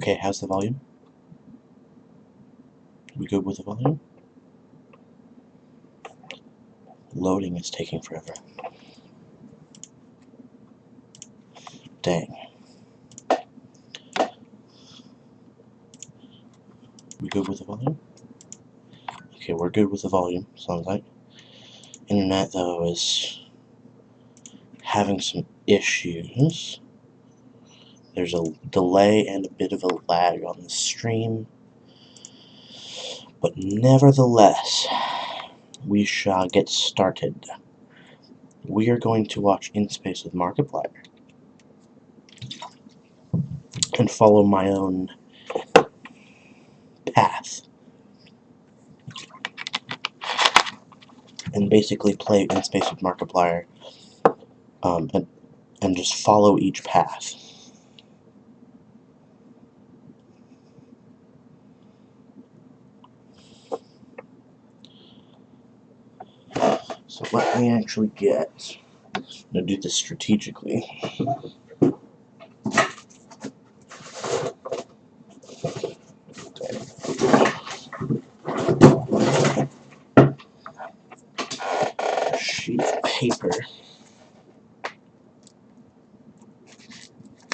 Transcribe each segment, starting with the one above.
Okay, how's the volume? We good with the volume? Loading is taking forever. Dang. We good with the volume? Okay, we're good with the volume, sounds like. Internet, though, is having some issues. There's a delay and a bit of a lag on the stream. But nevertheless, we shall get started. We are going to watch In Space with Markiplier and follow my own path. And basically play In Space with Markiplier and just follow each path. So let me actually get... I'm going to do this strategically. A sheet of paper.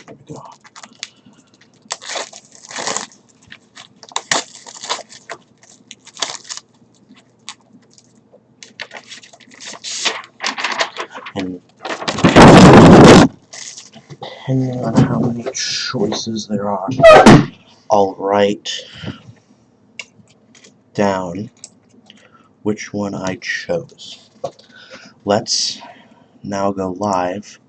There we go. And depending on how many choices there are, I'll write down which one I chose. Let's now go live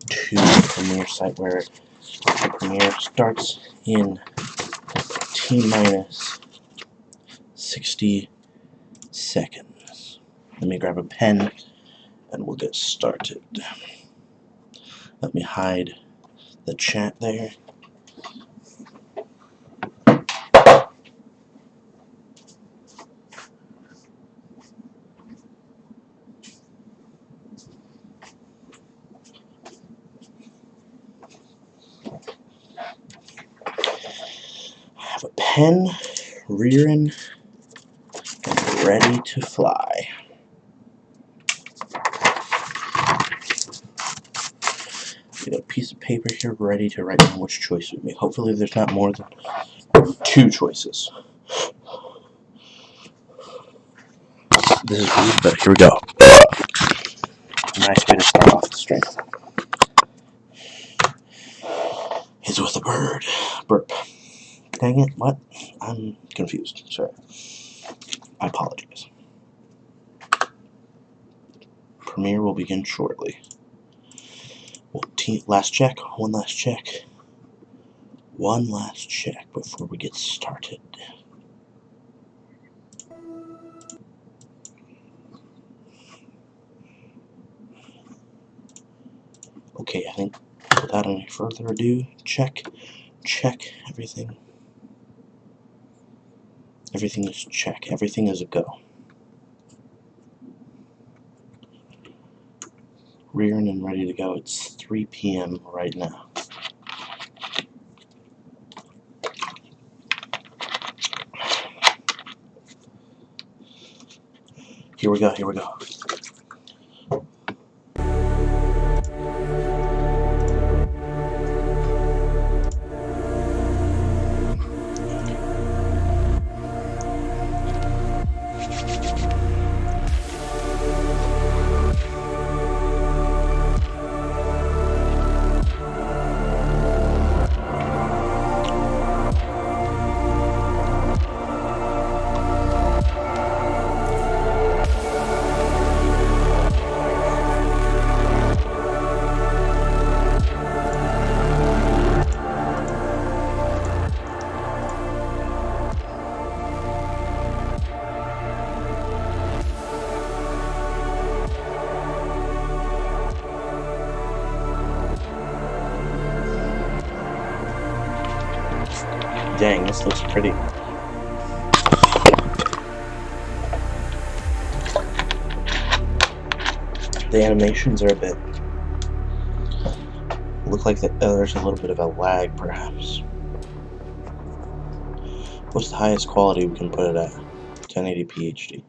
to the Premiere site where the Premiere starts in T-minus 60 seconds. Let me grab a pen and we'll get started. Let me hide the chat there. I have a pen, rearing, and ready to fly. Get a piece of paper here ready to write down which choice we make. Hopefully there's not more than 2 choices. This is rude, but here we go. Nice way to start off the stream. Is with a bird. Burp. Dang it, what? I'm confused. Sorry. I apologize. Premiere will begin shortly. Last check. One last check. One last check before we get started. Okay, I think without any further ado, check everything. Everything is check. Everything is a go. Rearing and ready to go. It's 3 p.m. right now. Here we go, here we go. Dang, this looks pretty. The animations are a bit... look like there's a little bit of a lag, perhaps. What's the highest quality we can put it at? 1080p HD.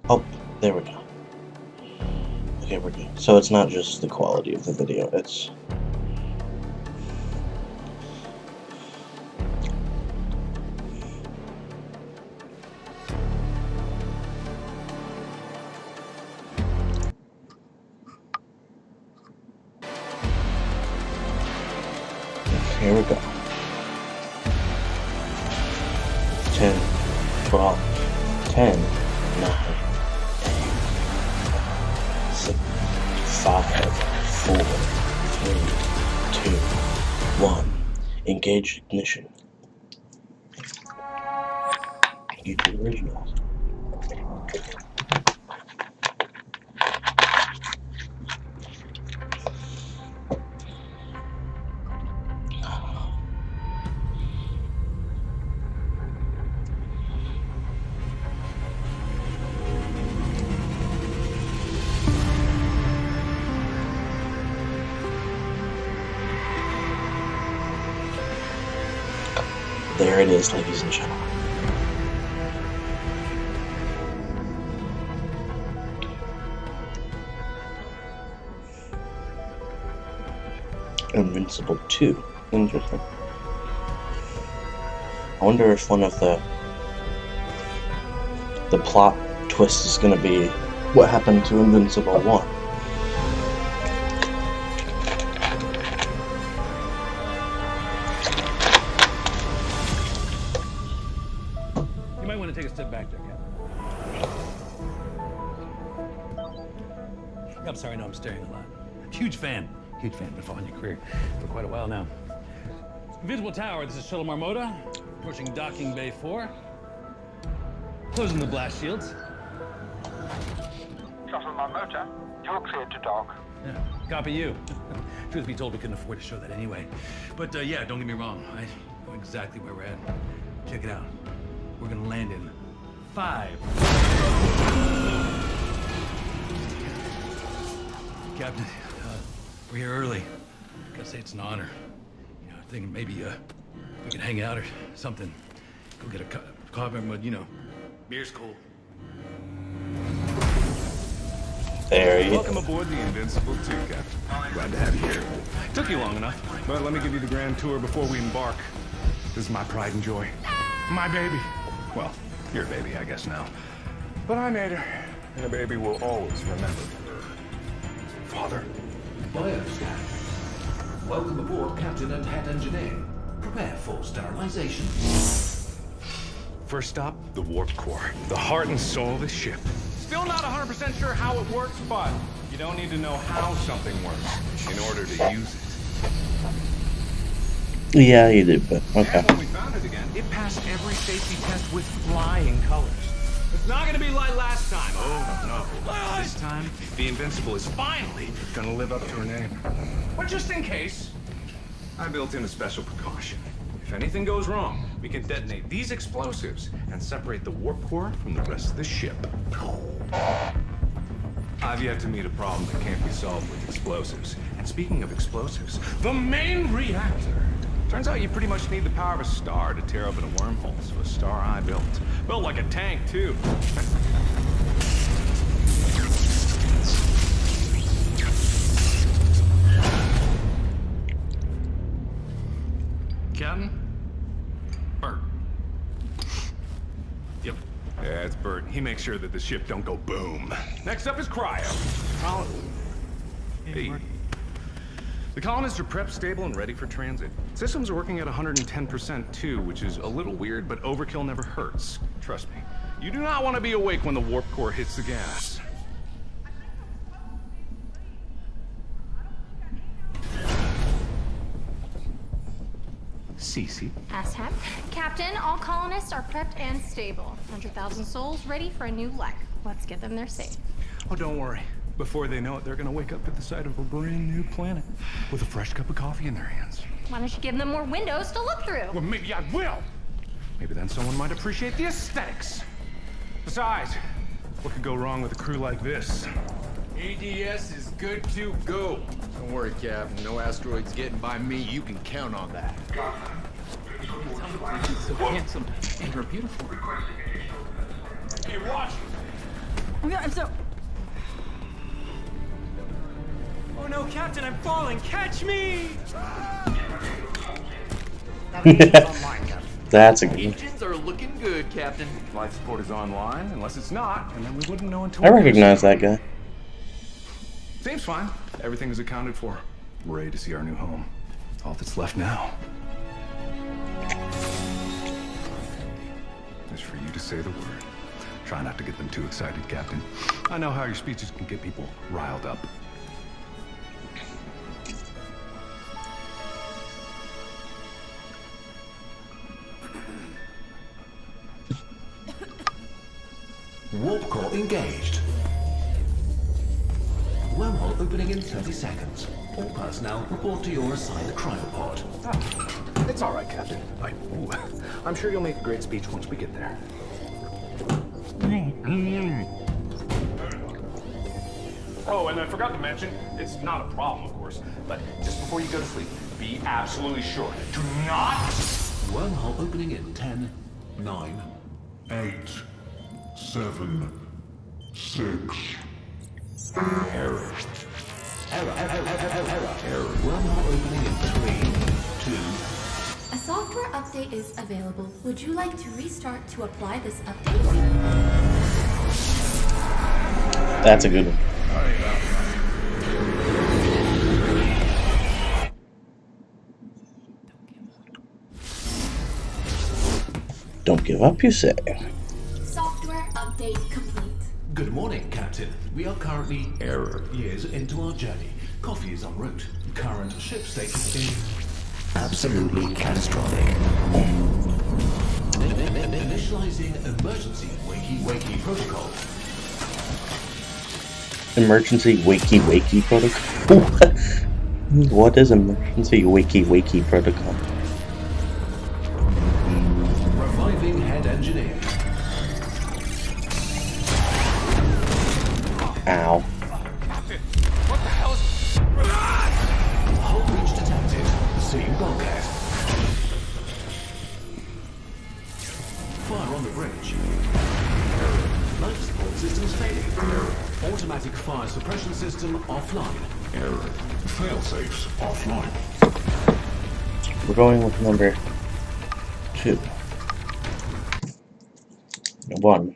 Oh, there we go. Okay, we're good. So it's not just the quality of the video, it's... Here we go. 10, 12, 10, 9, 8, 6, 5, 4, 3, 2, 1. Engage ignition. YouTube originals. There it is, ladies and gentlemen. Invincible 2. Interesting. I wonder if one of the plot twists is going to be what happened to Invincible 1. You might want to take a step back there, Captain. I'm sorry, no, I'm staring a lot. Huge fan. Huge fan. Been following your career for quite a while now. Invisible Tower, this is Shuttle Marmota. Approaching docking bay 4. Closing the blast shields. Shuttle Marmota, you're cleared to dock. Yeah, copy you. Truth be told, we couldn't afford to show that anyway. But yeah, don't get me wrong. I know exactly where we're at. Check it out. We're gonna land in 5. Captain, we're here early. Gotta say it's an honor. You know, thinking maybe we could hang out or something. Go get a coffee, but you know, beer's cool. There he is. Welcome aboard the Invincible 2, Captain. Glad to have you here. Took you long enough, but let me give you the grand tour before we embark. This is my pride and joy. My baby. Well, your baby, I guess now. But I made her, and a baby will always remember her father. Bioscan. Welcome aboard, Captain and Head Engineer. Prepare for sterilization. First stop, the warp core. The heart and soul of the ship. Still not 100% sure how it works, but you don't need to know how something works in order to use it. Yeah, you did, but okay. And when we found it again, it passed every safety test with flying colors. It's not gonna be like last time. Oh, no. This time, the Invincible is finally gonna live up to her name. But just in case, I built in a special precaution. If anything goes wrong, we can detonate these explosives and separate the warp core from the rest of the ship. I've yet to meet a problem that can't be solved with explosives. And speaking of explosives, the main reactor. Turns out you pretty much need the power of a star to tear open a wormhole, so a star I built. Built like a tank, too. Captain? Bert. Yep. Yeah, it's Bert. He makes sure that the ship don't go boom. Next up is Cryo. Hey. The colonists are prepped, stable, and ready for transit. Systems are working at 110% too, which is a little weird, but overkill never hurts. Trust me. You do not want to be awake when the warp core hits the gas. Cece. Ashab. Captain, all colonists are prepped and stable. 100,000 souls ready for a new life. Let's get them there safe. Oh, don't worry. Before they know it, they're gonna wake up at the sight of a brand new planet with a fresh cup of coffee in their hands. Why don't you give them more windows to look through? Well, maybe I will. Maybe then someone might appreciate the aesthetics. Besides, what could go wrong with a crew like this? ADS is good to go. Don't worry, Captain. No asteroids getting by me. You can count on that. He's so handsome and we're beautiful. Hey, watch! Oh yeah, I'm so. Oh no, Captain, I'm falling! Catch me! That's a good one. Engines are looking good, Captain. Life support is online, unless it's not, and then we wouldn't know until I recognize that guy. Seems fine. Everything is accounted for. We're ready to see our new home. All that's left now is for you to say the word. Try not to get them too excited, Captain. I know how your speeches can get people riled up. Warp core engaged. Wormhole opening in 30 seconds. All personnel report to your assigned cryopod. It's all right, Captain. I'm sure you'll make a great speech once we get there. Oh, and I forgot to mention, it's not a problem, of course, but just before you go to sleep, be absolutely sure. Do not... Wormhole opening in 10, 9, 8, 7, 6. Error. Error. Wormhole opening in 3, 2... A software update is available. Would you like to restart to apply this update? That's a good one. Don't give up, you say. Software update complete. Good morning, Captain. We are currently years into our journey. Coffee is en route. Current ship status is Absolutely catastrophic. initializing emergency wakey protocol. Emergency wakey protocol? What is emergency wakey protocol? Reviving head engineer. Ow. What the hell is... Hull breach detected. Seeing bulkhead. Fire on the bridge. Life support systems failing. Automatic fire suppression system offline. Error. Failsafes offline. We're going with number 2. 1.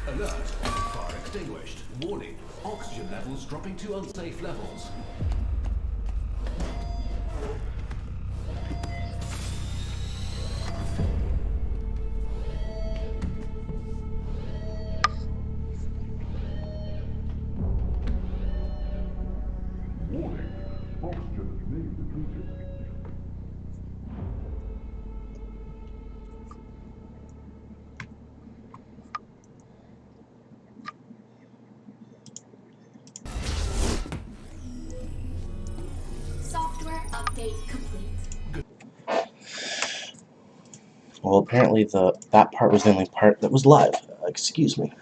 Alert. Fire extinguished. Warning. Oxygen levels dropping to unsafe levels. Warning. Oxygen need depleted. Software update complete. Well, apparently that part was the only part that was live. Excuse me.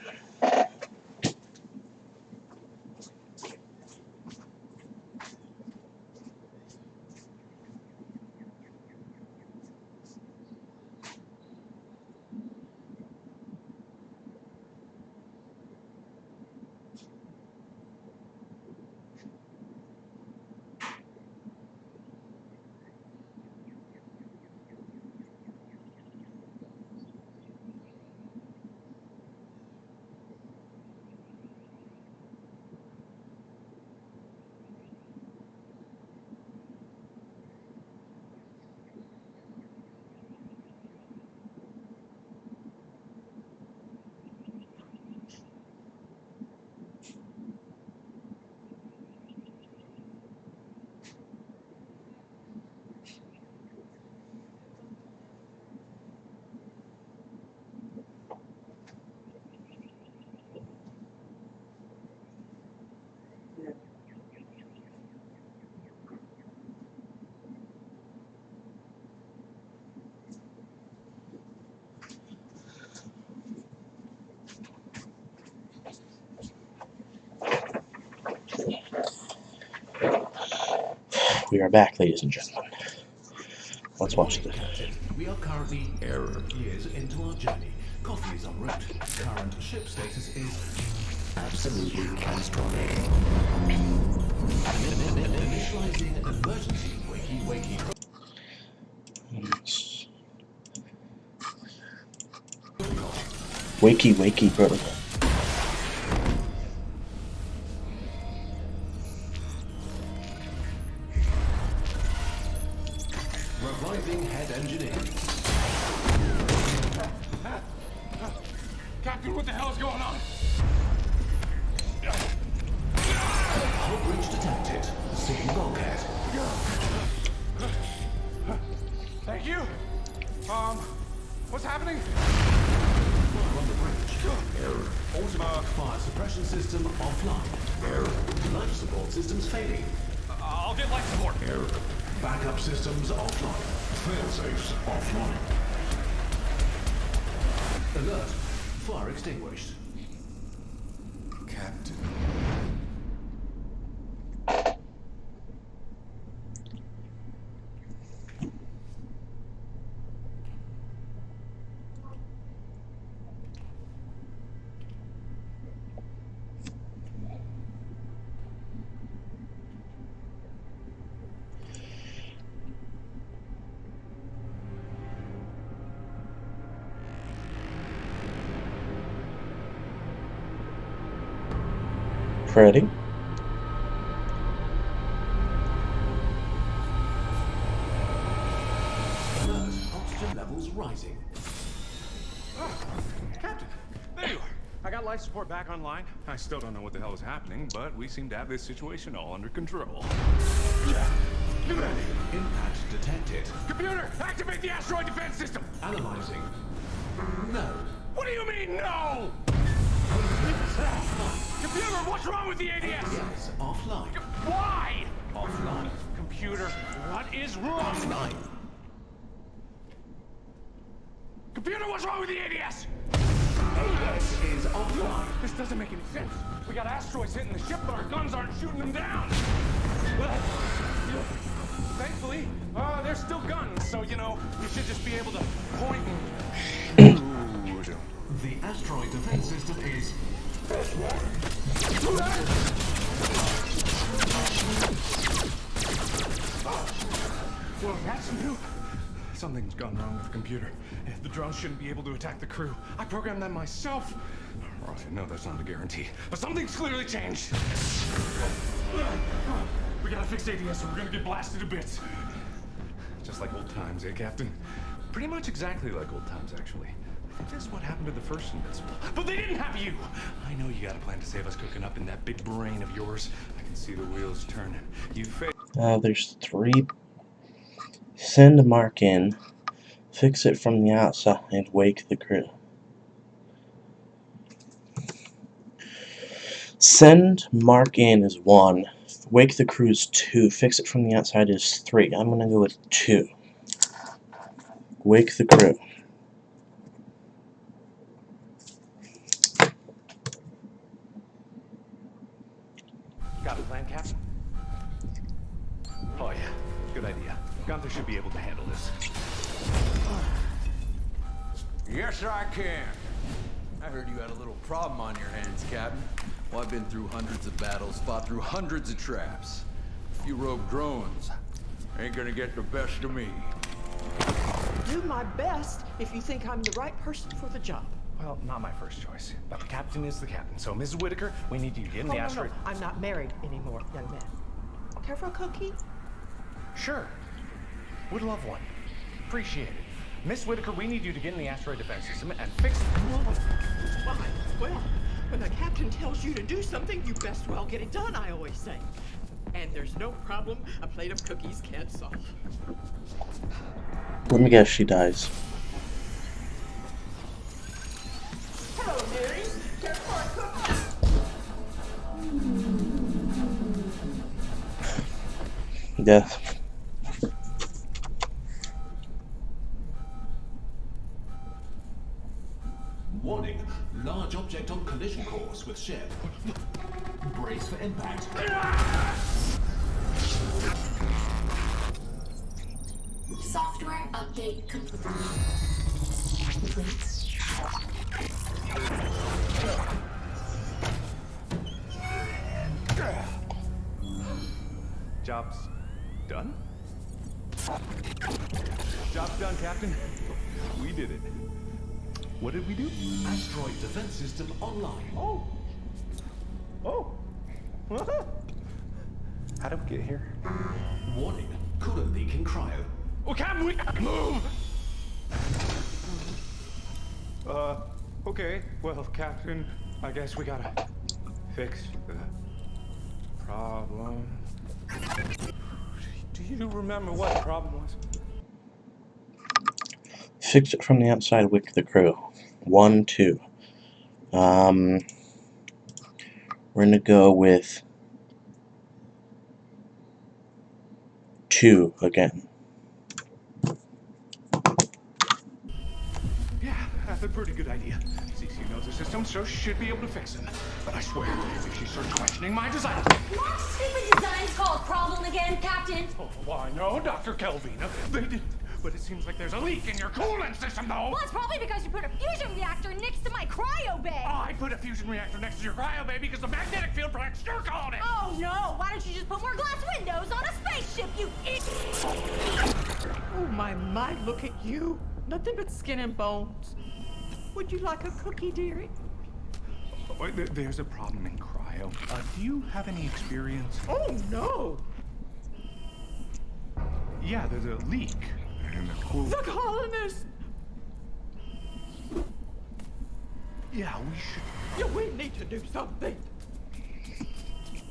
We are back, ladies and gentlemen. Let's watch this. Captain, we are currently years into our journey. Coffee is en route. Current ship status is absolutely catastrophic. Initializing emergency wakey. Wakey protocol. Reviving head engineer. Captain, what the hell is going on? Hull breach detected. Seeing bulkhead. Thank you. What's happening? We're on the bridge. Error. Automatic fire suppression system offline. Error. Life support systems failing. I'll get life support. Error. Backup systems offline. Failsafes offline. Alert. Fire extinguished. Captain. Freddy. Alert. Oxygen levels rising. Captain, there you are. I got life support back online. I still don't know what the hell is happening, but we seem to have this situation all under control. Get ready. Impact detected. Computer, activate the asteroid defense system. Analyzing. No. What do you mean, no? Computer, what's wrong with the ADS? Yes, offline. Why? Offline. Computer, what is wrong? Offline. Computer, what's wrong with the ADS? ADS is offline. This doesn't make any sense. We got asteroids hitting the ship, but our guns aren't shooting them down. Thankfully, they're still guns, so, you know, you should just be able to point and shoot. The asteroid defense system is well, that's new. Something's gone wrong with the computer. The drones shouldn't be able to attack the crew. I programmed them myself. Right, no, that's not a guarantee. But something's clearly changed. We gotta fix ADS or we're gonna get blasted to bits. Just like old times, eh, Captain? Pretty much exactly like old times, actually. I think that's what happened to the first Invincible. But they didn't have you! I know you got a plan to save us cooking up in that big brain of yours. I can see the wheels turning. You failed. There's 3. Send Mark in. Fix it from the outside and wake the crew. Send Mark in is 1. Wake the crew is 2. Fix it from the outside is 3. I'm gonna go with 2. Wake the crew. Got a plan, Captain? Oh, yeah. Good idea. Gunther should be able to handle this. Yes, I can. I heard you had a little problem on your hands, Captain. Well, I've been through hundreds of battles, fought through hundreds of traps. A few rogue drones ain't gonna get the best of me. Do my best if you think I'm the right person for the job. Well, not my first choice. But the captain is the captain. So, Mrs. Whitaker, we need you to get in the asteroid. No. I'm not married anymore, young man. Care for a cookie? Sure. Would love one. Appreciate it. Miss Whitaker, we need you to get in the asteroid defense system and fix it. Well, when the captain tells you to do something, you best well get it done, I always say. And there's no problem a plate of cookies can't solve. Let me guess, she dies. Hello, dearies. Care for a cookie? Death. warning. Large object on collision course with ship. Brace for impact. update complete. Job's done? Job's done, Captain. We did it. What did we do? Asteroid defense system online. Oh. How did we get here? Warning, coolant leak in cryo. Oh, Captain, we gotta move! Okay. Well, Captain, I guess we gotta fix the problem. Do you remember what the problem was? Fix it from the outside, wake the crew. 1, 2. We're gonna go with 2 again. Yeah, that's a pretty good idea. CC knows the system, so she should be able to fix them. But I swear, if she starts questioning my design... What stupid design's called problem again, Captain? Oh, why no, Dr. Kelvina. They did. But it seems like there's a leak in your coolant system, though. Well, it's probably because you put a fusion reactor next to my cryo bay. I put a fusion reactor next to your cryo bay because the magnetic field protects your colony. Oh, no. Why don't you just put more glass windows on a spaceship, you idiot? Oh, my, look at you. Nothing but skin and bones. Would you like a cookie, dearie? Oh, there's a problem in cryo. Do you have any experience? Oh, no. Yeah, there's a leak. And the cool... The colonists! Yeah, we should... Yeah, we need to do something.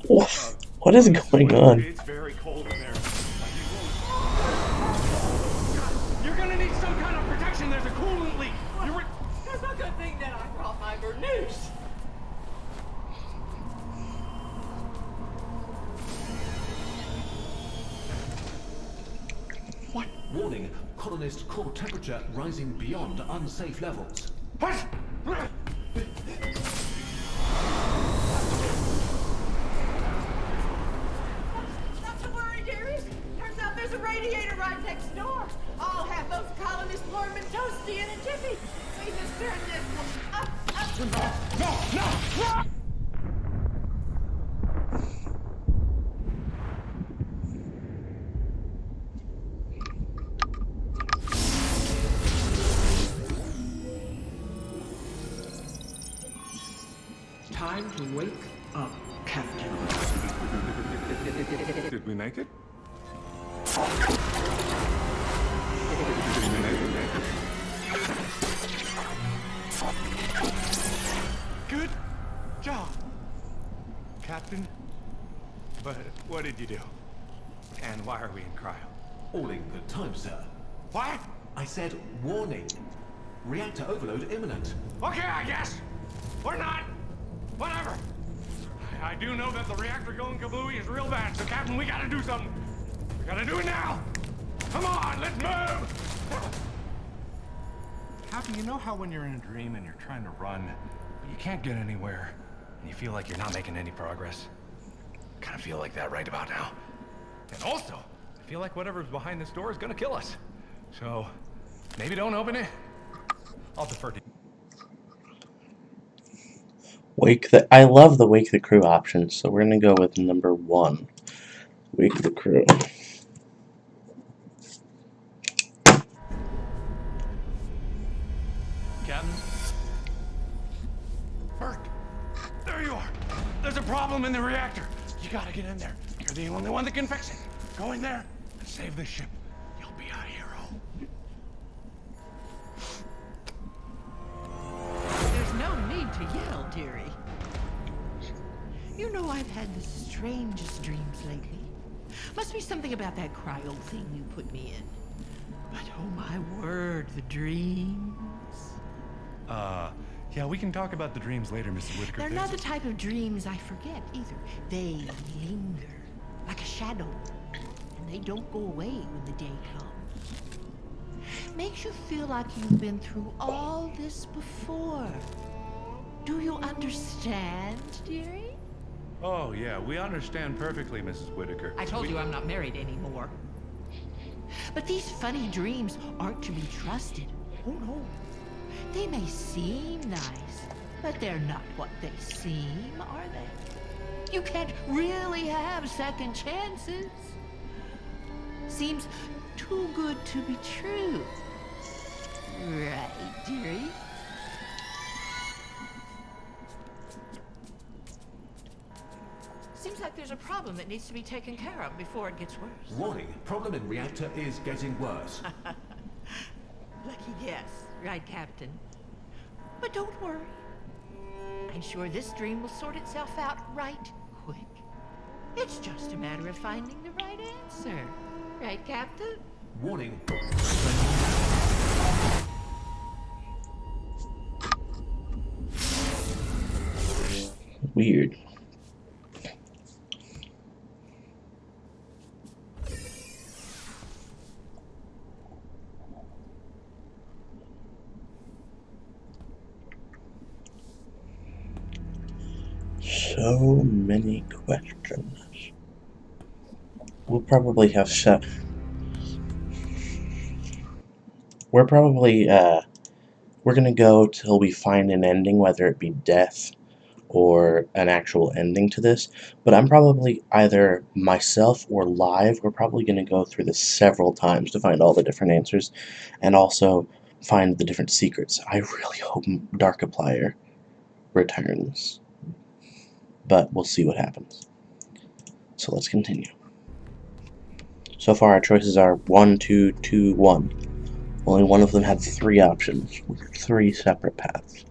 What is going on? It's very cold in there. You're gonna need some kind of protection. There's a coolant leak. It's a good thing that I brought my burnous. What? Warning, colonist core temperature rising beyond unsafe levels. What? Not to worry, dearies. Turns out there's a radiator right next door. I'll have those colonists warm and toasty in a jiffy. We just turn this up. No! Time to wake up, Captain. Did we make it? Good job, Captain. But what did you do? And why are we in cryo? All in good time, sir. What? I said warning. Reactor overload imminent. Okay, I guess. Or not. Whatever. I do know that the reactor going kablooey is real bad, so Captain, we gotta do something. We gotta do it now. Come on, let's move. Captain, you know how when you're in a dream and you're trying to run, but you can't get anywhere, and you feel like you're not making any progress? I kind of feel like that right about now. And also, I feel like whatever's behind this door is gonna kill us. So, maybe don't open it. I'll defer to you. I love the wake the crew option, so we're gonna go with number 1. Wake the crew. Captain? Bert! There you are! There's a problem in the reactor! You gotta get in there. You're the only one that can fix it. Go in there and save this ship. You'll be a hero. There's no need to yell, dearie. You know I've had the strangest dreams lately. Must be something about that cryo thing you put me in. But oh my word, the dreams. Yeah, we can talk about the dreams later, Mrs. Whitaker. They're not the type of dreams I forget either. They linger, like a shadow. And they don't go away when the day comes. Makes you feel like you've been through all this before. Do you understand, dearie? Oh, yeah, we understand perfectly, Mrs. Whitaker. I told you I'm not married anymore. But these funny dreams aren't to be trusted. Oh no. They may seem nice, but they're not what they seem, are they? You can't really have second chances. Seems too good to be true. Right, dearie? Seems like there's a problem that needs to be taken care of before it gets worse. Warning, problem in reactor is getting worse. Lucky guess, right, Captain? But don't worry. I'm sure this dream will sort itself out right quick. It's just a matter of finding the right answer. Right, Captain? Warning. Weird. So many questions. We'll probably have we're probably we're gonna go till we find an ending, whether it be death or an actual ending to this. But I'm probably either myself or live. We're probably gonna go through this several times to find all the different answers, and also find the different secrets. I really hope Markiplier returns, but we'll see what happens. So let's continue. So far our choices are 1, 2, 2, 1. Only one of them had 3 options, with 3 separate paths.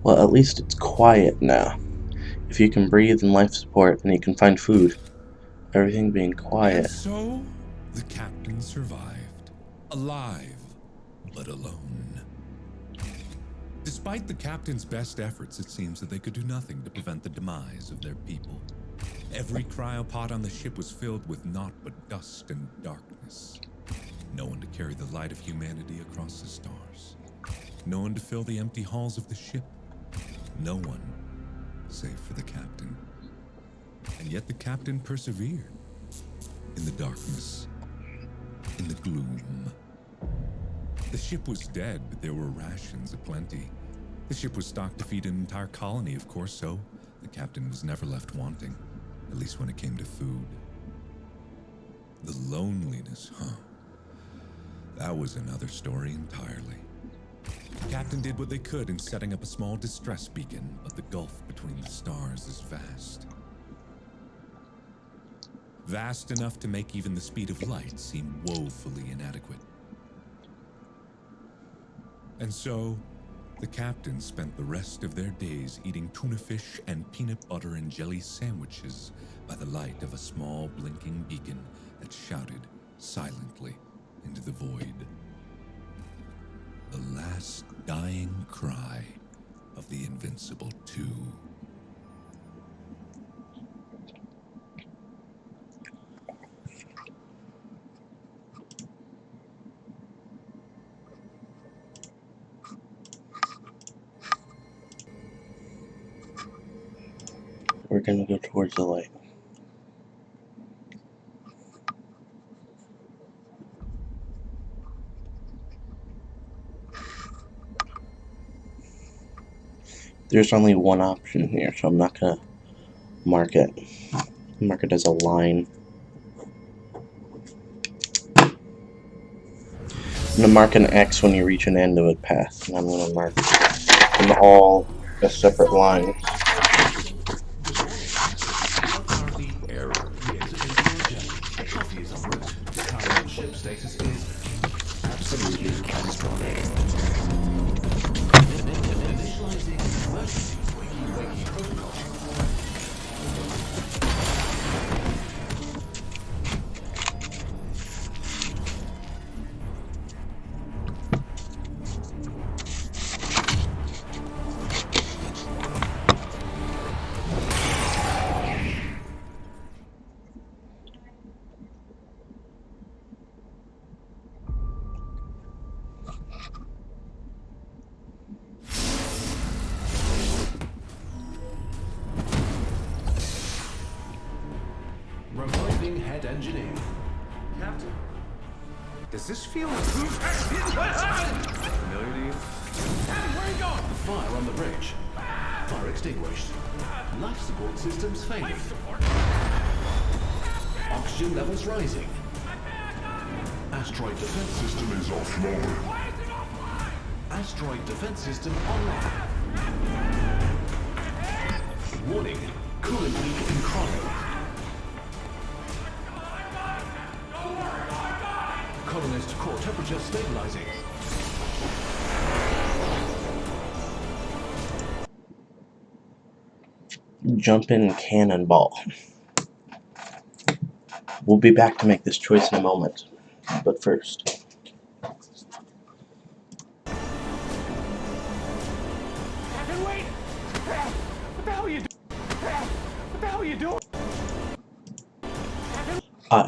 Well, at least it's quiet now. If you can breathe and life support, then you can find food. Everything being quiet. And so, the captain survived. Alive, but alone. Despite the captain's best efforts, it seems that they could do nothing to prevent the demise of their people. Every cryopod on the ship was filled with naught but dust and darkness. No one to carry the light of humanity across the stars. No one to fill the empty halls of the ship. No one, save for the captain. And yet the captain persevered. In the darkness, in the gloom. The ship was dead, but there were rations aplenty. The ship was stocked to feed an entire colony, of course, so the captain was never left wanting, at least when it came to food. The loneliness, huh? That was another story entirely. The captain did what they could in setting up a small distress beacon, but the gulf between the stars is vast. Vast enough to make even the speed of light seem woefully inadequate. And so, the captain spent the rest of their days eating tuna fish and peanut butter and jelly sandwiches by the light of a small blinking beacon that shouted silently into the void. The last dying cry of the Invincible 2. We're gonna go towards the light. There's only one option here, so I'm not gonna mark it. Mark it as a line. I'm gonna mark an X when you reach an end of a path, and I'm gonna mark them all as separate lines. Coffee is en route. Current ship status is absolutely catastrophic. Initializing emergency wakey protocol. head engineer. Captain, does this feel familiar to you? Captain, where are you going? Fire on the bridge. Fire extinguished. Life support systems failing. Oxygen levels rising. Asteroid defense system is offline. Asteroid defense system online. Warning, coolant leak in chrono. Colonist core temperature stabilizing. Jumpin' cannonball. We'll be back to make this choice in a moment, but first. Captain, wait! What the hell are you doing? What the hell are you doing?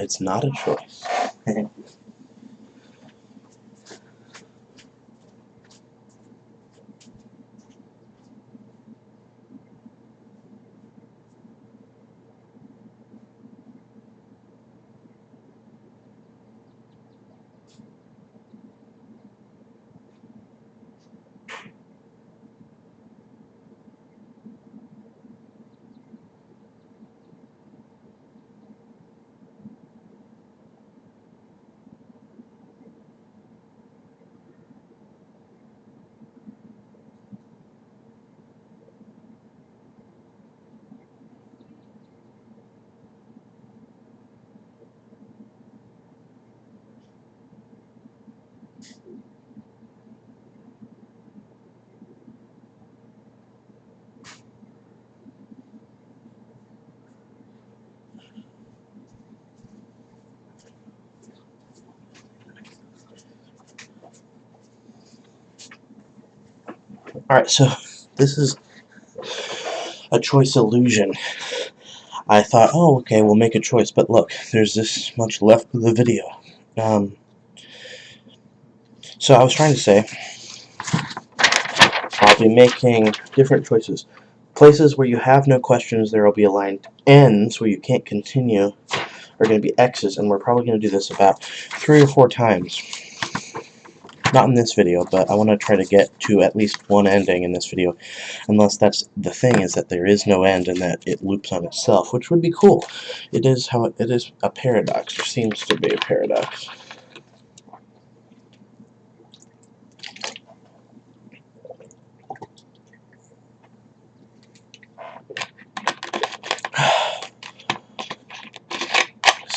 It's not a choice. Alright, so this is a choice illusion. I thought, oh, okay, we'll make a choice, but look, there's this much left of the video. So I was trying to say, I'll be making different choices. Places where you have no questions, there will be aligned ends where you can't continue are going to be X's, and we're probably going to do this about 3 or 4 times. Not in this video, but I want to try to get to at least one ending in this video. Unless that's the thing, is that there is no end and that it loops on itself, which would be cool. It is how it is a paradox, or seems to be a paradox.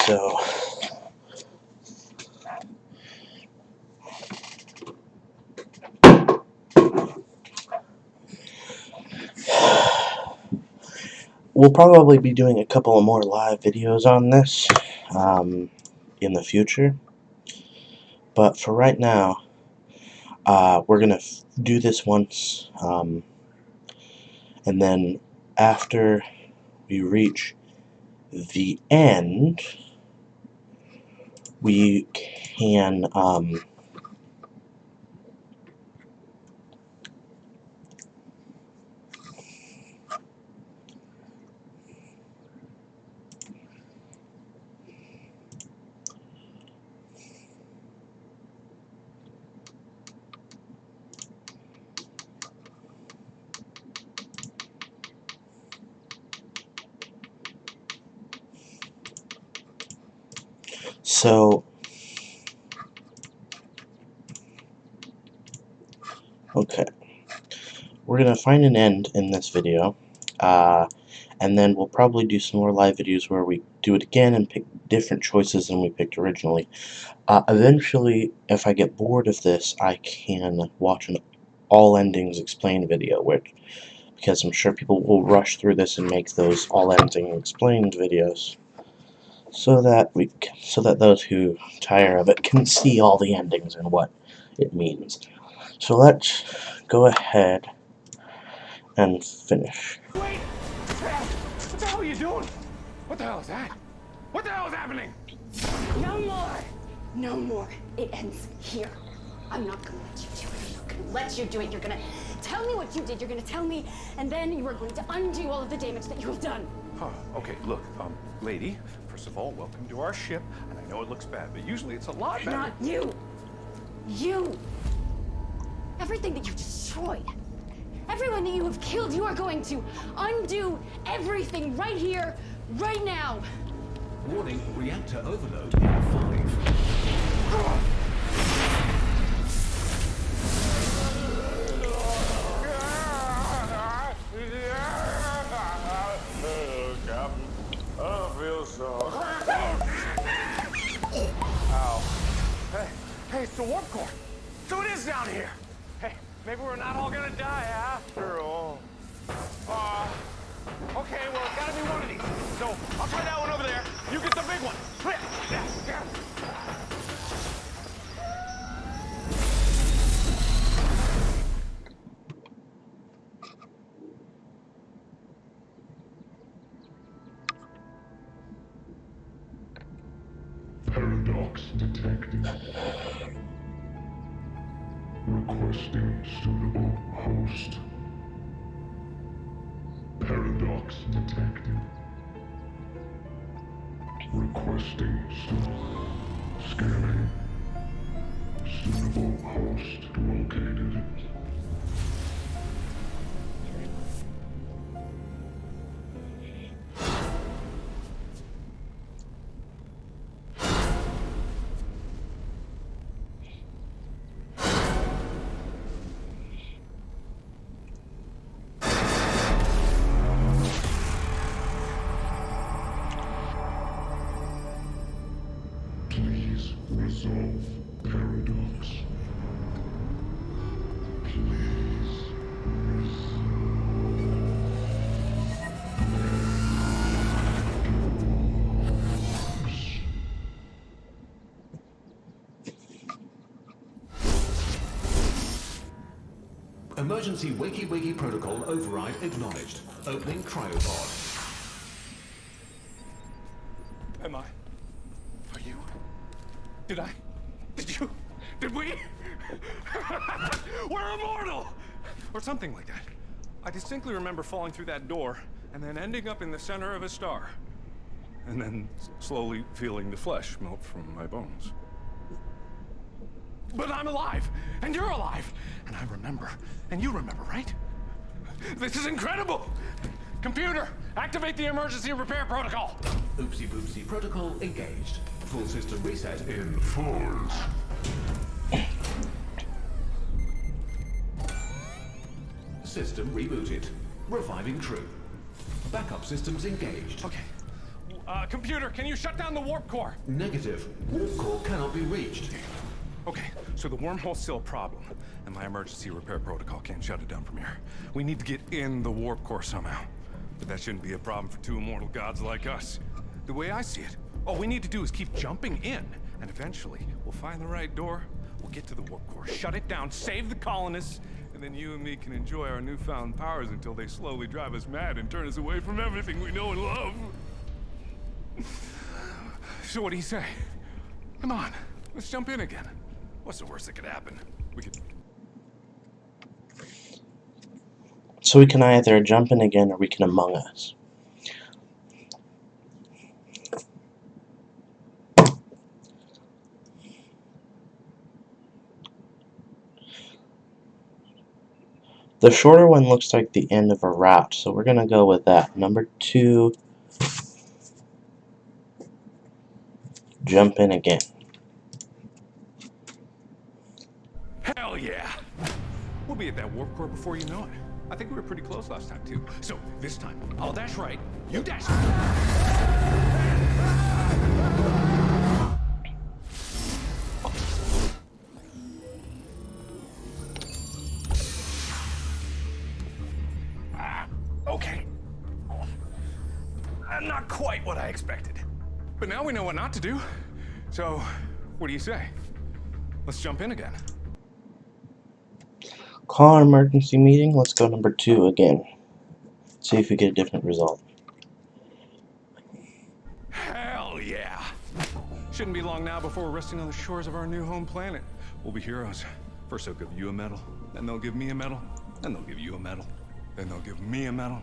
So we'll probably be doing a couple of more live videos on this in the future, but for right now, we're gonna do this once, and then after we reach the end, we can so okay, we're gonna find an end in this video, and then we'll probably do some more live videos where we do it again and pick different choices than we picked originally. Eventually, if I get bored of this, I can watch an all endings explained video, because I'm sure people will rush through this and make those all ending explained videos, so that those who tire of it can see all the endings and what it means. So let's go ahead and finish. Wait! What the hell are you doing? What the hell is that? What the hell is happening? No more! No more. It ends here. I'm not gonna let you do it. I'm not gonna let you do it. You're gonna tell me what you did. You're gonna tell me, and then you are going to undo all of the damage that you have done. Huh, okay, look, lady, First of all, welcome to our ship. And I know it looks bad, but usually it's a lot better. Not you! You! Everything that you destroyed, everyone that you have killed, you are going to undo everything right here, right now. Warning, reactor overload in 5. I don't feel so. Ow. Hey, it's the warp core. So it is down here. Hey, maybe we're not all gonna die after all. Okay, well, it's gotta be one of these. So I'll try that one over there. You get the big one. Yeah. Paradox detected. Requesting suitable host. Paradox detected. Requesting scanning. Suitable host located. Please resolve paradox. Please Emergency wakey protocol override acknowledged. Opening cryopod. Am I? Are you? Did I? Did you? Did we? We're immortal! Or something like that. I distinctly remember falling through that door and then ending up in the center of a star. And then slowly feeling the flesh melt from my bones. But I'm alive, and you're alive, and I remember, and you remember, right? This is incredible! Computer, activate the emergency repair protocol! Oopsie boopsie protocol engaged. Full system reset in 5. System rebooted. Reviving crew. Backup systems engaged. Okay. Computer, can you shut down the warp core? Negative. Warp core cannot be reached. Okay, so the wormhole's still a problem, and my emergency repair protocol can't shut it down from here. We need to get in the warp core somehow. But that shouldn't be a problem for two immortal gods like us. The way I see it, all we need to do is keep jumping in, and eventually we'll find the right door, we'll get to the warp core, shut it down, save the colonists, and then you and me can enjoy our newfound powers until they slowly drive us mad and turn us away from everything we know and love. So what do you say? Come on, let's jump in again. What's the worst that could happen? We could... So we can either jump in again or we can Among Us. The shorter one looks like the end of a route, so we're gonna go with that. Number 2, jump in again. Hell yeah! We'll be at that warp core before you know it. I think we were pretty close last time, too. So, this time, I'll dash right, you dash okay. Not quite what I expected. But now we know what not to do. So, what do you say? Let's jump in again. Call an emergency meeting. Let's go number 2 again. See if we get a different result. Hell yeah! Shouldn't be long now before we're resting on the shores of our new home planet. We'll be heroes. First they'll give you a medal, then they'll give me a medal, then they'll give you a medal, then they'll give me a medal,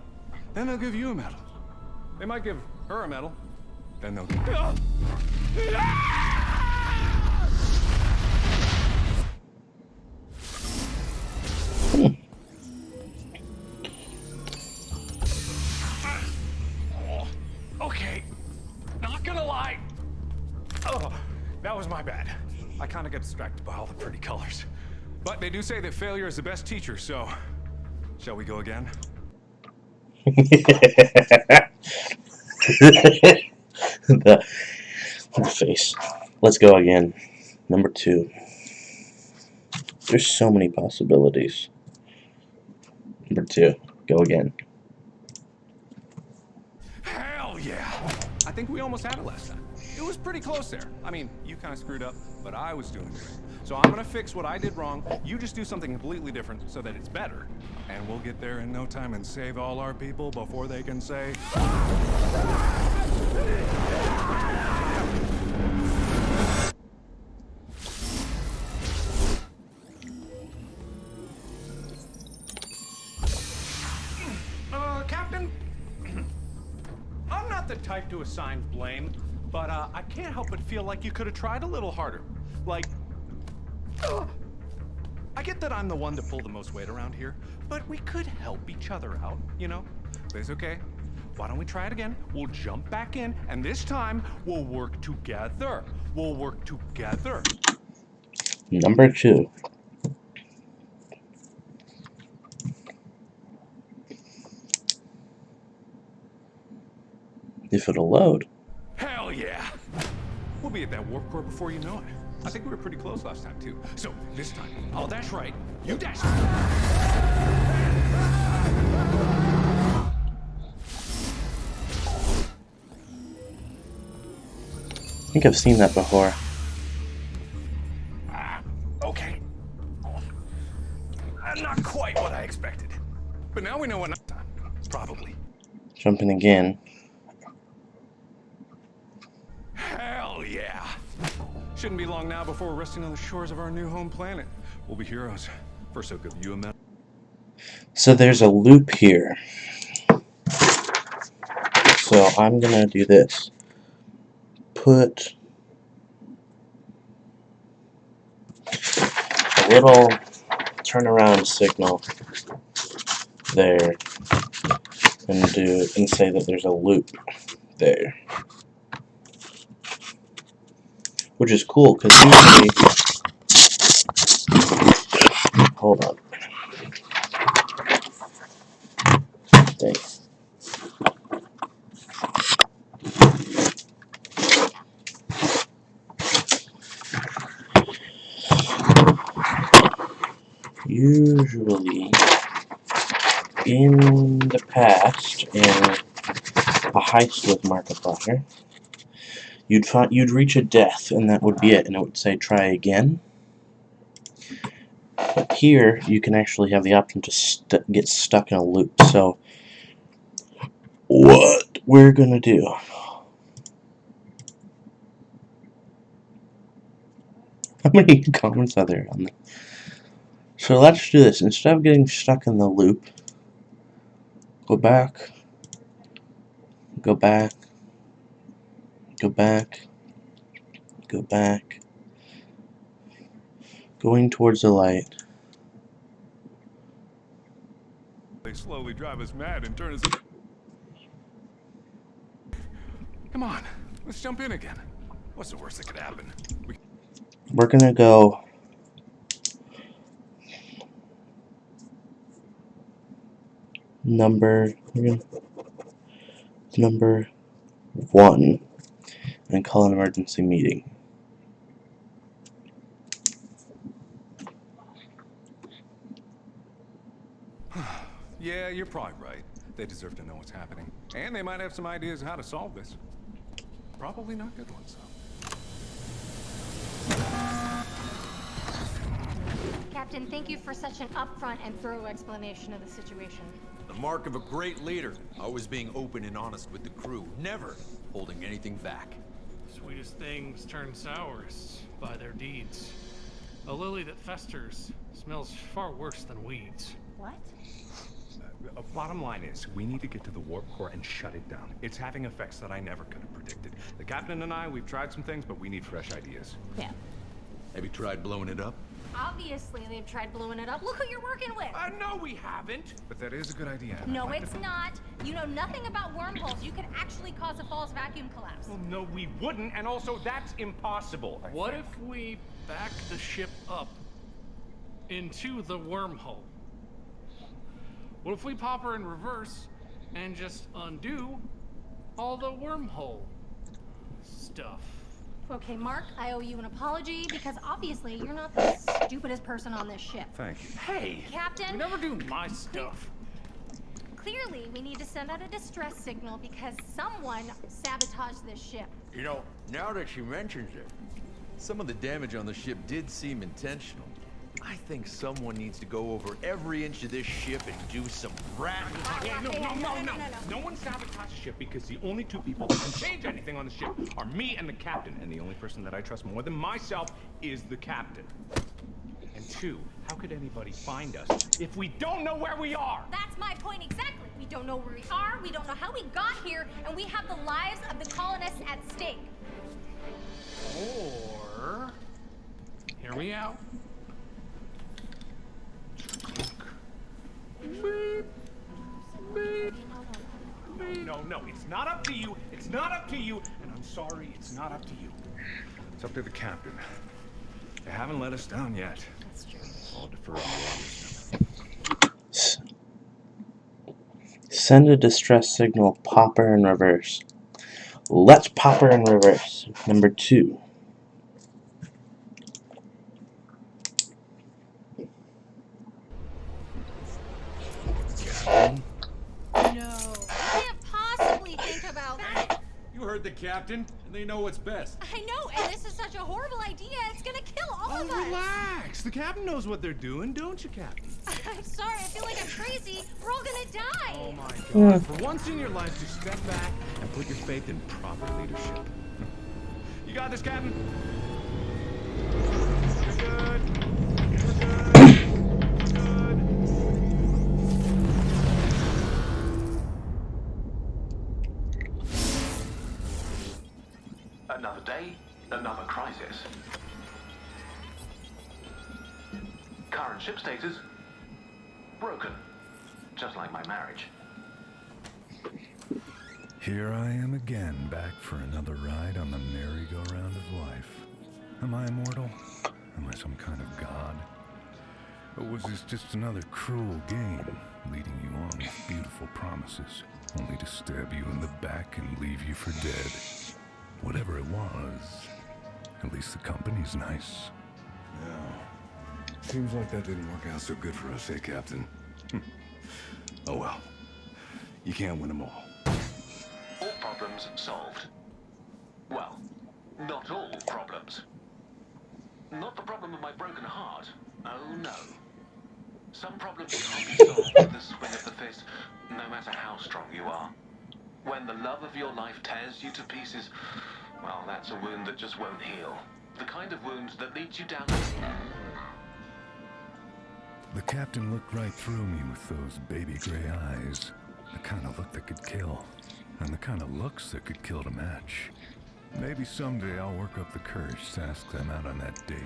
then they'll give you a medal. They might give her a medal, Then they'll... Okay, not gonna lie. Oh, that was my bad. I kind of get distracted by all the pretty colors. But they do say that failure is the best teacher, so... Shall we go again? the face. Let's go again. Number 2. There's so many possibilities. Number 2. Go again. Hell yeah! I think we almost had it last time. It was pretty close there. I mean, you kind of screwed up, but I was doing great. So I'm gonna fix what I did wrong. You just do something completely different so that it's better. And we'll get there in no time and save all our people before they can say... Captain? I'm not the type to assign blame, but I can't help but feel like you could have tried a little harder. Like... I get that I'm the one to pull the most weight around here, but we could help each other out, you know? But it's okay. Why don't we try it again? We'll jump back in, and this time, we'll work together. We'll work together. Number 2. If it'll load. Hell yeah! We'll be at that warp core before you know it. I think we were pretty close last time, too. So, this time, I'll dash right, you dash right. I think I've seen that before. Okay. Not quite what I expected. But now we know what time. Probably. Jumping again. Hell yeah! Shouldn't be long now before we're resting on the shores of our new home planet. We'll be heroes. First, I'll give you a medal. So there's a loop here. So I'm gonna do this. Put a little turnaround signal there and say that there's a loop there. Which is cool, because usually... Hold on. Dang. Usually, in the past, in a heist with Markiplier, you'd reach a death, and that would be it, and it would say try again. But here, you can actually have the option to get stuck in a loop. So, what we're gonna do... How many comments are there on that? So let's do this. Instead of getting stuck in the loop, go back, go back, go back, go back, going towards the light. They slowly drive us mad and turn us... Come on, let's jump in again. What's the worst that could happen? We're gonna go... Number 1 and call an emergency meeting. Yeah, you're probably right. They deserve to know what's happening. And they might have some ideas how to solve this. Probably not good ones, though. Captain, thank you for such an upfront and thorough explanation of the situation. The mark of a great leader, always being open and honest with the crew, never holding anything back. Sweetest things turn sourest by their deeds. A lily that festers smells far worse than weeds. What? Bottom line is, we need to get to the warp core and shut it down. It's having effects that I never could have predicted. The captain and I, we've tried some things, but we need fresh ideas. Yeah. Have you tried blowing it up? Obviously, they've tried blowing it up. Look who you're working with. No, we haven't. But that is a good idea. No, it's not. You know nothing about wormholes. You could actually cause a false vacuum collapse. Well, no, we wouldn't, and also that's impossible. What if we back the ship up into the wormhole? What if we pop her in reverse and just undo all the wormhole stuff? Okay, Mark, I owe you an apology because obviously you're not the stupidest person on this ship. Thank you. Hey, Captain. we never do my stuff. Clearly, we need to send out a distress signal because someone sabotaged this ship. You know, now that she mentions it, some of the damage on the ship did seem intentional. I think someone needs to go over every inch of this ship and do some rat. No one sabotaged the ship because the only two people who can change anything on the ship are me and the captain, and the only person that I trust more than myself is the captain. And two, how could anybody find us if we don't know where we are? That's my point exactly. We don't know where we are, we don't know how we got here, and we have the lives of the colonists at stake. Or, hear me out. Beep. Beep. No, it's not up to you. It's not up to you. And I'm sorry, it's not up to you. It's up to the captain. They haven't let us down yet. That's true. I'll defer to you. Send a distress signal, pop her in reverse. Let's pop her in reverse. Number 2. No. I can't possibly think about that. You heard the captain, and they know what's best. I know, and this is such a horrible idea. It's gonna kill all of us. Relax. The captain knows what they're doing, don't you, Captain? I'm sorry, I feel like I'm crazy. We're all gonna die. Oh my God. For once in your life, just step back and put your faith in proper leadership. You got this, Captain? You're good. You're good. Another day, another crisis. Current ship status, broken. Just like my marriage. Here I am again, back for another ride on the merry-go-round of life. Am I immortal? Am I some kind of god? Or was this just another cruel game, leading you on with beautiful promises, only to stab you in the back and leave you for dead? Whatever it was, at least the company's nice. Yeah. Seems like that didn't work out so good for us, eh, Captain? Oh well. You can't win them all. All problems solved. Well, not all problems. Not the problem of my broken heart. Oh no. Some problems can't be solved with the swing of the fist, no matter how strong you are. When the love of your life tears you to pieces, well, that's a wound that just won't heal. The kind of wound that leads you down. The captain looked right through me with those baby gray eyes. The kind of look that could kill, and the kind of looks that could kill to match. Maybe someday I'll work up the courage to ask them out on that date.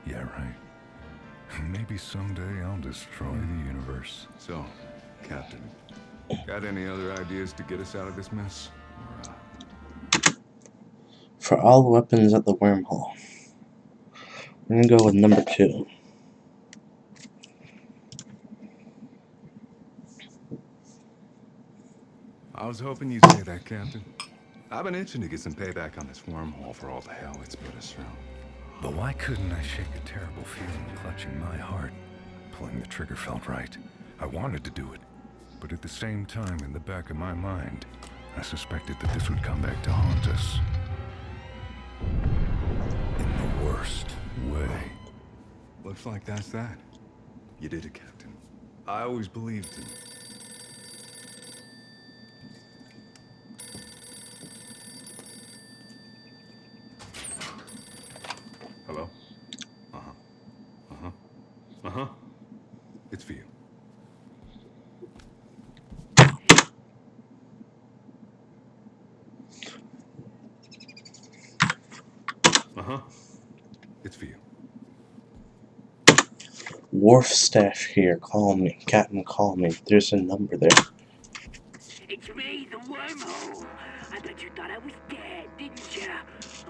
Yeah, right. Maybe someday I'll destroy the universe. So, Captain, got any other ideas to get us out of this mess? For all the weapons at the wormhole, we're gonna go with number 2. I was hoping you'd say that, Captain. I've been itching to get some payback on this wormhole for all the hell it's put us through. But why couldn't I shake a terrible feeling clutching my heart? Pulling the trigger felt right. I wanted to do it. But at the same time, in the back of my mind, I suspected that this would come back to haunt us. In the worst way. Looks like that's that. You did it, Captain. I always believed in you. Hello? Uh-huh. It's for you. Uh-huh. It's for you. Wharf staff here. Call me. Captain, call me. There's a number there. It's me, the wormhole. I bet you thought I was dead, didn't ya?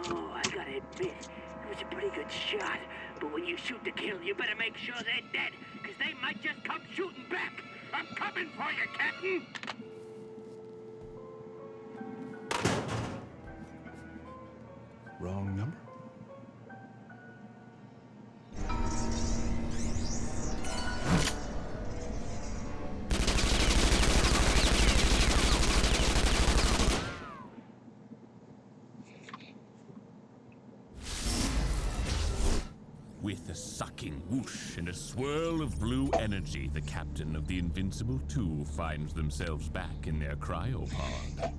Oh, I gotta admit, it was a pretty good shot. But when you shoot to kill, you better make sure they're dead, because they might just come shooting back. I'm coming for you, Captain! Wrong number? With a sucking whoosh and a swirl of blue energy, the captain of the Invincible 2 finds themselves back in their cryopod.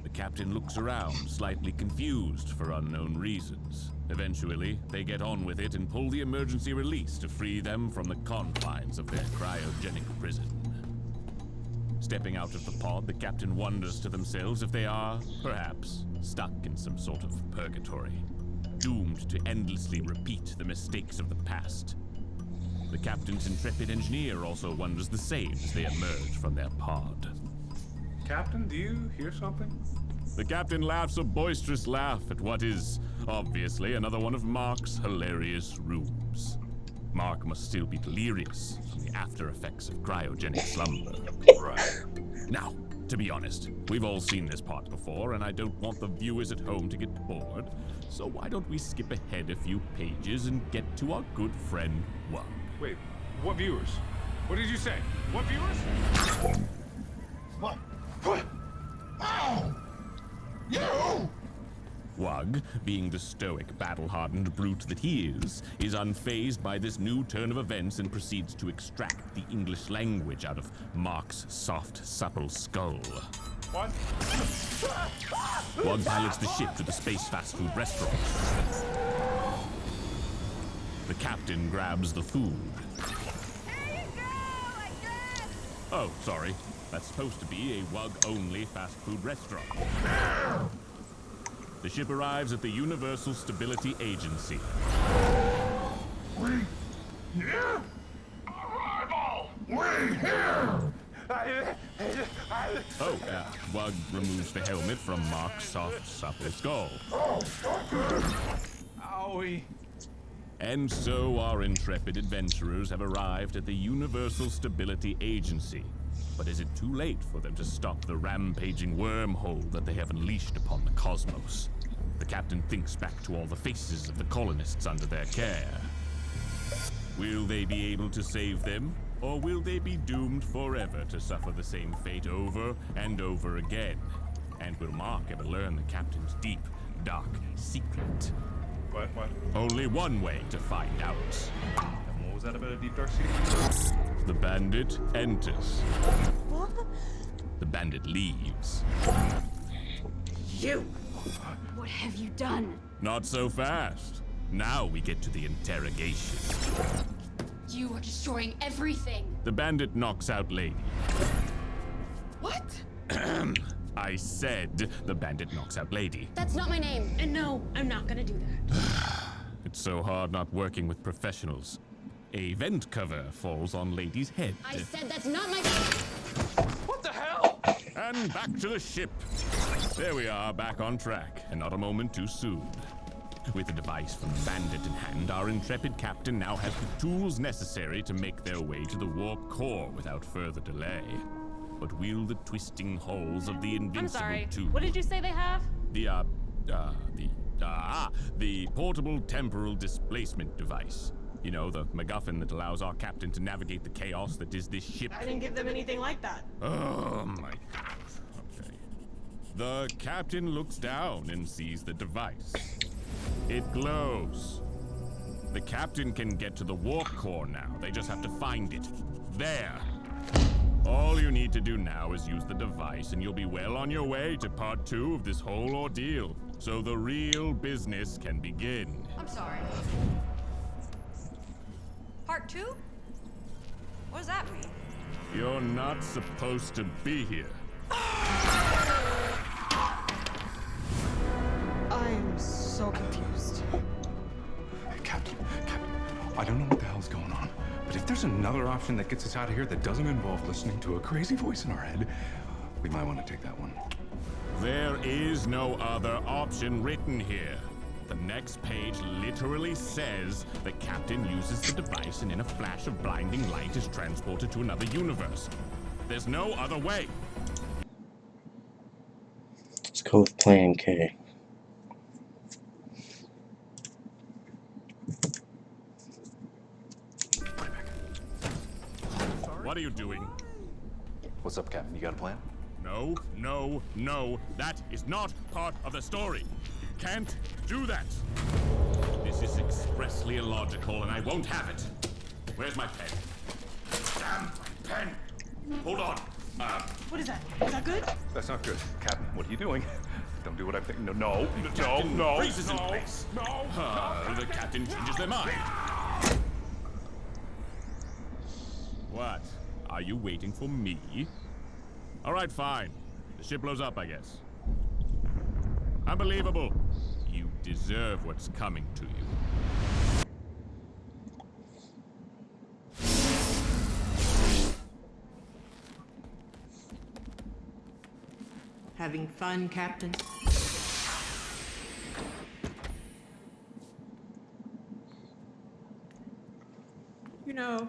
The captain looks around, slightly confused for unknown reasons. Eventually, they get on with it and pull the emergency release to free them from the confines of their cryogenic prison. Stepping out of the pod, the captain wonders to themselves if they are, perhaps, stuck in some sort of purgatory, doomed to endlessly repeat the mistakes of the past. The captain's intrepid engineer also wonders the same as they emerge from their pod. Captain, do you hear something? The captain laughs a boisterous laugh at what is, obviously, another one of Mark's hilarious rooms. Mark must still be delirious from the after effects of cryogenic slumber. Right. Now, to be honest, we've all seen this part before, and I don't want the viewers at home to get bored, so why don't we skip ahead a few pages and get to our good friend Wug. Wait, what viewers? What did you say? What viewers? What? Ow! You! Wug, being the stoic, battle-hardened brute that he is unfazed by this new turn of events and proceeds to extract the English language out of Mark's soft, supple skull. What? Wug pilots the ship to the space fast food restaurant. The captain grabs the food. Oh, sorry. That's supposed to be a Wug-only fast food restaurant. The ship arrives at the Universal Stability Agency. Wait here? Arrival! Wait here! Oh, Wug removes the helmet from Mark's soft, supple skull. Owie. And so our intrepid adventurers have arrived at the Universal Stability Agency. But is it too late for them to stop the rampaging wormhole that they have unleashed upon the cosmos? The captain thinks back to all the faces of the colonists under their care. Will they be able to save them? Or will they be doomed forever to suffer the same fate over and over again? And will Mark ever learn the captain's deep, dark secret? What? Only one way to find out. And what was that about a deep, dark secret? The bandit enters. The bandit leaves. You! What have you done? Not so fast. Now we get to the interrogation. You are destroying everything. The bandit knocks out Lady. What? I said the bandit knocks out Lady. That's not my name. And no, I'm not gonna do that. It's so hard not working with professionals. A vent cover falls on Lady's head. I said that's not my... What the hell? And back to the ship. There we are, back on track, and not a moment too soon. With the device from the bandit in hand, our intrepid captain now has the tools necessary to make their way to the warp core without further delay. But will the twisting holes of the Invincible I'm sorry. 2... What did you say they have? The portable temporal displacement device. You know, the MacGuffin that allows our captain to navigate the chaos that is this ship. I didn't give them anything like that. Oh my gosh. Okay. The captain looks down and sees the device. It glows. The captain can get to the warp core now. They just have to find it. There. All you need to do now is use the device and you'll be well on your way to part 2 of this whole ordeal. So the real business can begin. I'm sorry. Part 2? What does that mean? You're not supposed to be here. I'm so confused. there's another option that gets us out of here that doesn't involve listening to a crazy voice in our head, we might want to take that one. There is no other option written here. The next page literally says the captain uses the device and in a flash of blinding light is transported to another universe. There's no other way. Let's go with plan K. What are you doing? What's up, Captain? You got a plan? No, no, no. That is not part of the story. You can't do that. This is expressly illogical, and I won't have it. Where's my pen? Damn, pen! Hold on. What is that? Is that good? That's not good. Captain, what are you doing? Don't do what I think. No, no, The no, captain no, freezes in no, place. no. The captain changes their mind. What? Are you waiting for me? All right, fine. The ship blows up, I guess. Unbelievable. You deserve what's coming to you. Having fun, Captain? You know,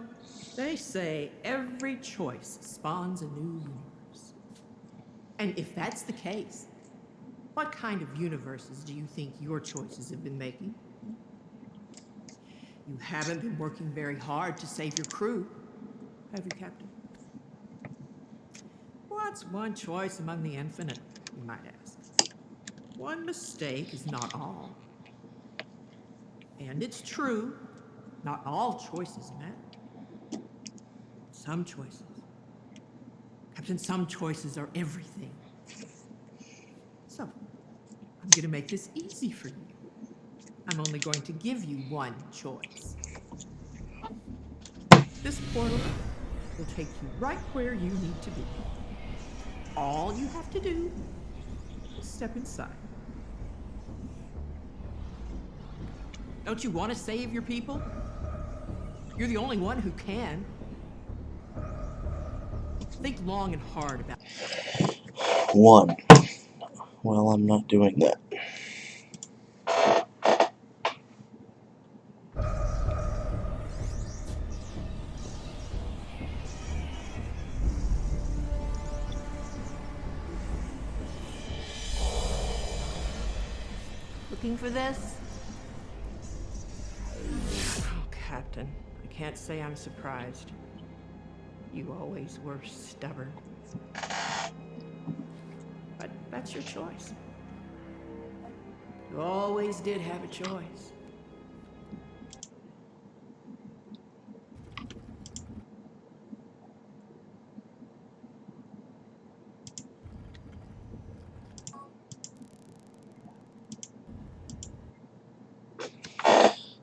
they say every choice spawns a new universe. And if that's the case, what kind of universes do you think your choices have been making? You haven't been working very hard to save your crew, have you, Captain? What's one choice among the infinite, you might ask? One mistake is not all. And it's true, not all choices matter. Some choices. Captain, some choices are everything. So, I'm going to make this easy for you. I'm only going to give you one choice. This portal will take you right where you need to be. All you have to do is step inside. Don't you want to save your people? You're the only one who can. Think long and hard about it. 1. Well, I'm not doing that. Looking for this? Oh, Captain, I can't say I'm surprised. You always were stubborn. But that's your choice. You always did have a choice.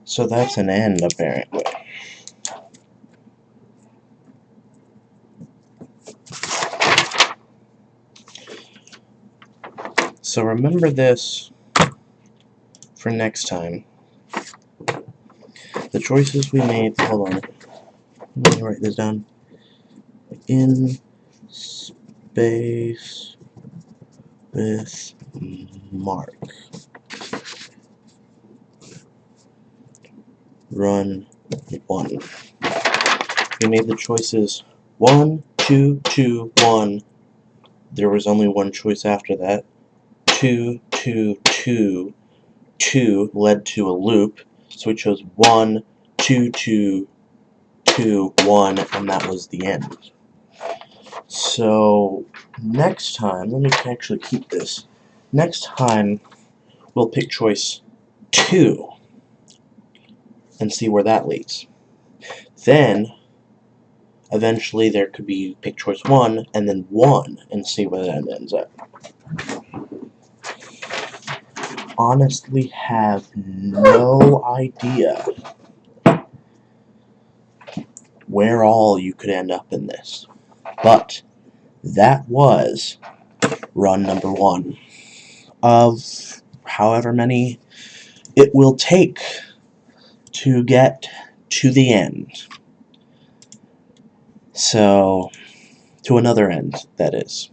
So that's an end, apparently. So remember this for next time. The choices we made, hold on, let me write this down. In space with Mark. Run 1. We made the choices 1, 2, 2, 1. There was only one choice after that. 2, 2, 2. 2 led to a loop, so we chose 1, 2, 2, 2, 1, and that was the end. So, next time, let me actually keep this. Next time, we'll pick choice 2 and see where that leads. Then, eventually, there could be pick choice 1 and then 1 and see where that ends up. Honestly have no idea where all you could end up in this. But that was run number 1 of however many it will take to get to the end. So, to another end, that is.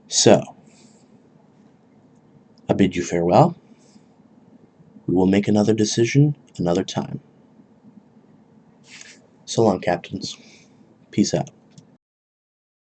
So, I bid you farewell. We will make another decision another time. So long, captains. Peace out.